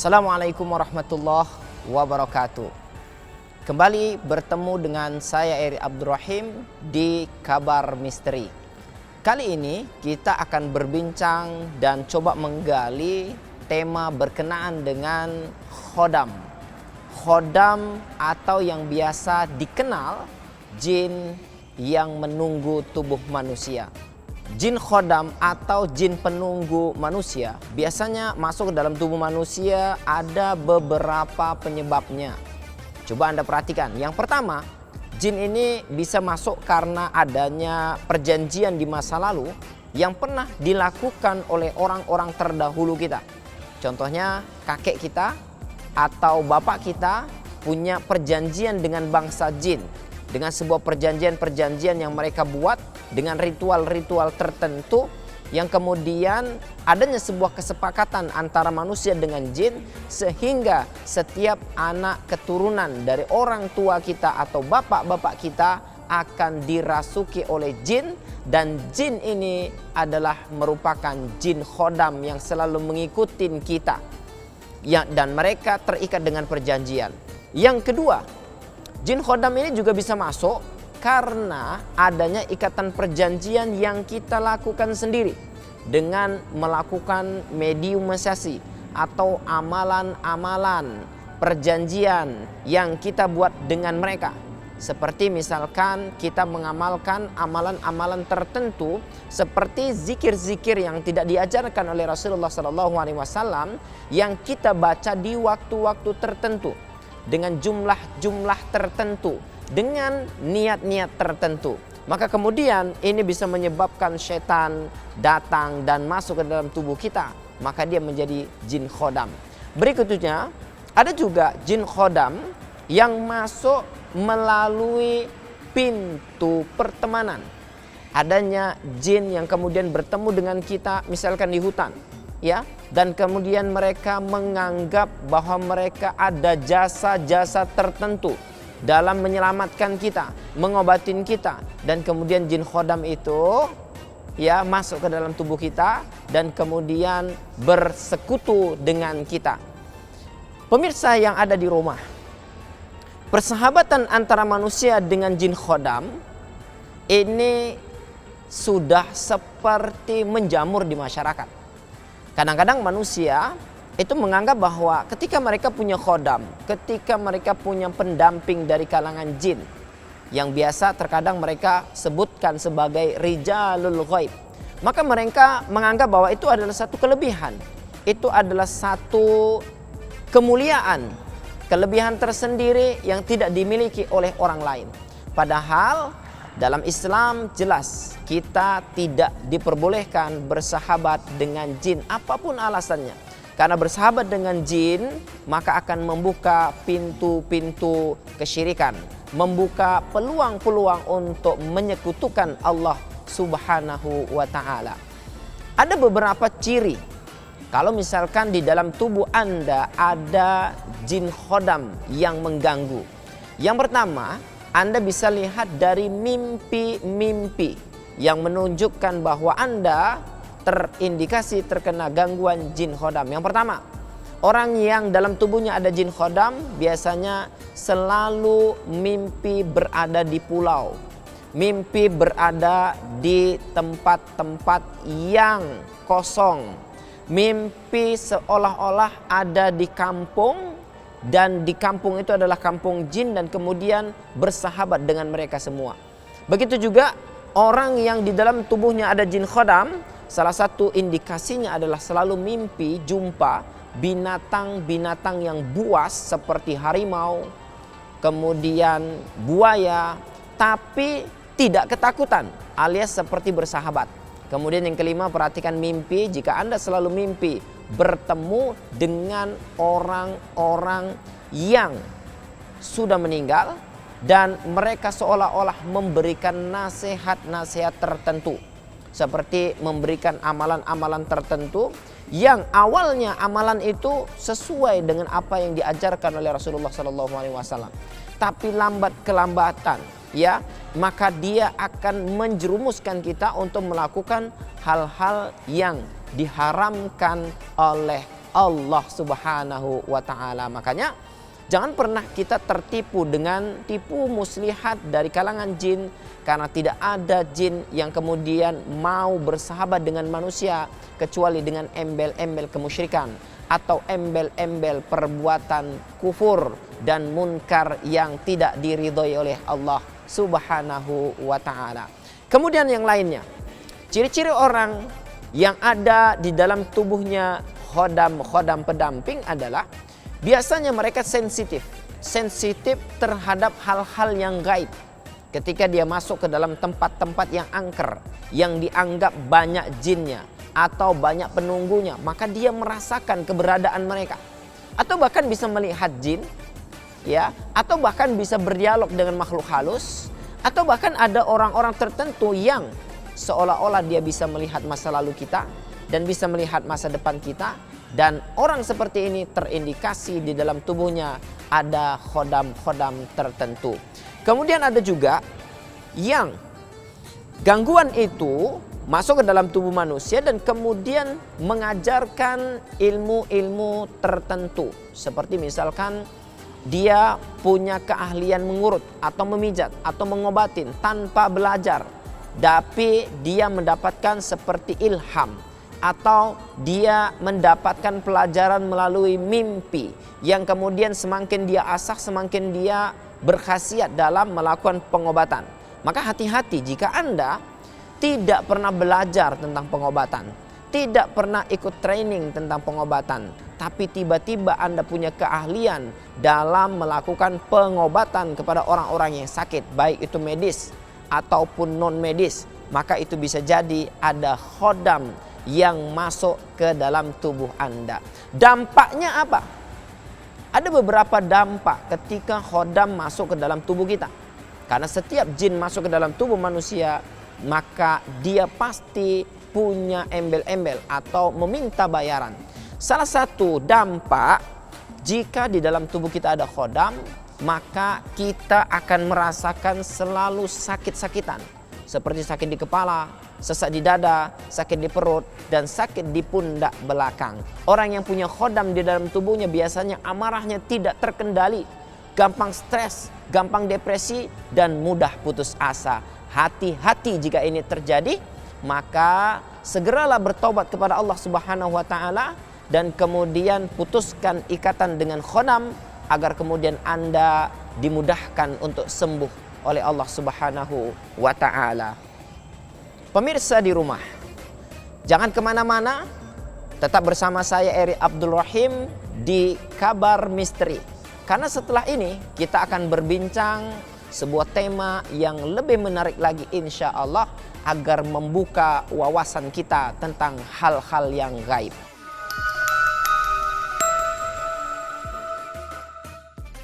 Assalamualaikum warahmatullahi wabarakatuh. Kembali bertemu dengan saya Eri Abdurrahim di Kabar Misteri. Kali ini kita akan berbincang dan coba menggali tema berkenaan dengan khodam. Khodam atau yang biasa dikenal jin yang menunggu tubuh manusia. Jin khodam atau jin penunggu manusia biasanya masuk ke dalam tubuh manusia, ada beberapa penyebabnya. Coba Anda perhatikan. Yang pertama, jin ini bisa masuk karena adanya perjanjian di masa lalu yang pernah dilakukan oleh orang-orang terdahulu kita. Contohnya kakek kita atau bapak kita punya perjanjian dengan bangsa jin, dengan sebuah perjanjian yang mereka buat dengan ritual-ritual tertentu, yang kemudian adanya sebuah kesepakatan antara manusia dengan jin, sehingga setiap anak keturunan dari orang tua kita atau bapak-bapak kita akan dirasuki oleh jin, dan jin ini adalah merupakan jin khodam yang selalu mengikuti kita ya, dan mereka terikat dengan perjanjian. Yang kedua, jin khodam ini juga bisa masuk karena adanya ikatan perjanjian yang kita lakukan sendiri dengan melakukan mediumisasi atau amalan-amalan perjanjian yang kita buat dengan mereka. Seperti misalkan kita mengamalkan amalan-amalan tertentu seperti zikir-zikir yang tidak diajarkan oleh Rasulullah SAW yang kita baca di waktu-waktu tertentu dengan jumlah-jumlah tertentu, dengan niat-niat tertentu. Maka kemudian ini bisa menyebabkan setan datang dan masuk ke dalam tubuh kita, maka dia menjadi jin khodam. Berikutnya, ada juga jin khodam yang masuk melalui pintu pertemanan. Adanya jin yang kemudian bertemu dengan kita misalkan di hutan, ya, dan kemudian mereka menganggap bahwa mereka ada jasa-jasa tertentu dalam menyelamatkan kita, mengobatin kita, dan kemudian jin khodam itu ya masuk ke dalam tubuh kita dan kemudian bersekutu dengan kita. Pemirsa yang ada di rumah, persahabatan antara manusia dengan jin khodam ini sudah seperti menjamur di masyarakat. Kadang-kadang manusia itu menganggap bahwa ketika mereka punya khodam, ketika mereka punya pendamping dari kalangan jin, yang biasa terkadang mereka sebutkan sebagai rijalul ghaib, maka mereka menganggap bahwa itu adalah satu kelebihan, itu adalah satu kemuliaan, kelebihan tersendiri yang tidak dimiliki oleh orang lain. Padahal dalam Islam jelas kita tidak diperbolehkan bersahabat dengan jin apapun alasannya. Karena bersahabat dengan jin maka akan membuka pintu-pintu kesyirikan, membuka peluang-peluang untuk menyekutukan Allah Subhanahu wa ta'ala. Ada beberapa ciri kalau misalkan di dalam tubuh Anda ada jin khodam yang mengganggu. Yang pertama, Anda bisa lihat dari mimpi-mimpi yang menunjukkan bahwa Anda terindikasi terkena gangguan jin khodam. Yang pertama, orang yang dalam tubuhnya ada jin khodam biasanya selalu mimpi berada di pulau, mimpi berada di tempat-tempat yang kosong, mimpi seolah-olah ada di kampung, dan di kampung itu adalah kampung jin, dan kemudian bersahabat dengan mereka semua. Begitu juga orang yang di dalam tubuhnya ada jin khodam, salah satu indikasinya adalah selalu mimpi jumpa binatang-binatang yang buas seperti harimau, kemudian buaya, tapi tidak ketakutan alias seperti bersahabat. Kemudian yang kelima, perhatikan mimpi. Jika Anda selalu mimpi bertemu dengan orang-orang yang sudah meninggal dan mereka seolah-olah memberikan nasihat-nasihat tertentu, seperti memberikan amalan-amalan tertentu yang awalnya amalan itu sesuai dengan apa yang diajarkan oleh Rasulullah SAW, tapi lambat kelambatan ya, maka dia akan menjerumuskan kita untuk melakukan hal-hal yang diharamkan oleh Allah Subhanahu wa Ta'ala. Makanya jangan pernah kita tertipu dengan tipu muslihat dari kalangan jin, karena tidak ada jin yang kemudian mau bersahabat dengan manusia kecuali dengan embel-embel kemusyrikan atau embel-embel perbuatan kufur dan munkar yang tidak diridhoi oleh Allah Subhanahu wa Ta'ala. Kemudian yang lainnya, ciri-ciri orang yang ada di dalam tubuhnya khodam pendamping adalah biasanya mereka sensitif terhadap hal-hal yang gaib. Ketika dia masuk ke dalam tempat-tempat yang angker, yang dianggap banyak jinnya atau banyak penunggunya, maka dia merasakan keberadaan mereka, atau bahkan bisa melihat jin, ya, atau bahkan bisa berdialog dengan makhluk halus, atau bahkan ada orang-orang tertentu yang seolah-olah dia bisa melihat masa lalu kita dan bisa melihat masa depan kita. Dan orang seperti ini terindikasi di dalam tubuhnya ada khodam tertentu. Kemudian ada juga yang gangguan itu masuk ke dalam tubuh manusia dan kemudian mengajarkan ilmu-ilmu tertentu. Seperti misalkan dia punya keahlian mengurut atau memijat atau mengobatin tanpa belajar, tapi dia mendapatkan seperti ilham, atau dia mendapatkan pelajaran melalui mimpi yang kemudian semakin dia asah, semakin dia berkhasiat dalam melakukan pengobatan. Maka hati-hati jika Anda tidak pernah belajar tentang pengobatan, tidak pernah ikut training tentang pengobatan, tapi tiba-tiba Anda punya keahlian dalam melakukan pengobatan kepada orang-orang yang sakit, baik itu medis ataupun non medis, maka itu bisa jadi ada khodam yang masuk ke dalam tubuh Anda. Dampaknya apa? Ada beberapa dampak ketika khodam masuk ke dalam tubuh kita. Karena setiap jin masuk ke dalam tubuh manusia, maka dia pasti punya embel-embel atau meminta bayaran. Salah satu dampak jika di dalam tubuh kita ada khodam, maka kita akan merasakan selalu sakit-sakitan. Seperti sakit di kepala, sesak di dada, sakit di perut, dan sakit di pundak belakang. Orang yang punya khodam di dalam tubuhnya biasanya amarahnya tidak terkendali, gampang stres, gampang depresi, dan mudah putus asa. Hati-hati jika ini terjadi, maka segeralah bertobat kepada Allah Subhanahu wa Ta'ala dan kemudian putuskan ikatan dengan khodam agar kemudian Anda dimudahkan untuk sembuh oleh Allah Subhanahu wa Ta'ala. Pemirsa di rumah, jangan kemana-mana, tetap bersama saya Eri Abdul Rahim di Kabar Misteri. Karena setelah ini kita akan berbincang sebuah tema yang lebih menarik lagi insya Allah, agar membuka wawasan kita tentang hal-hal yang gaib.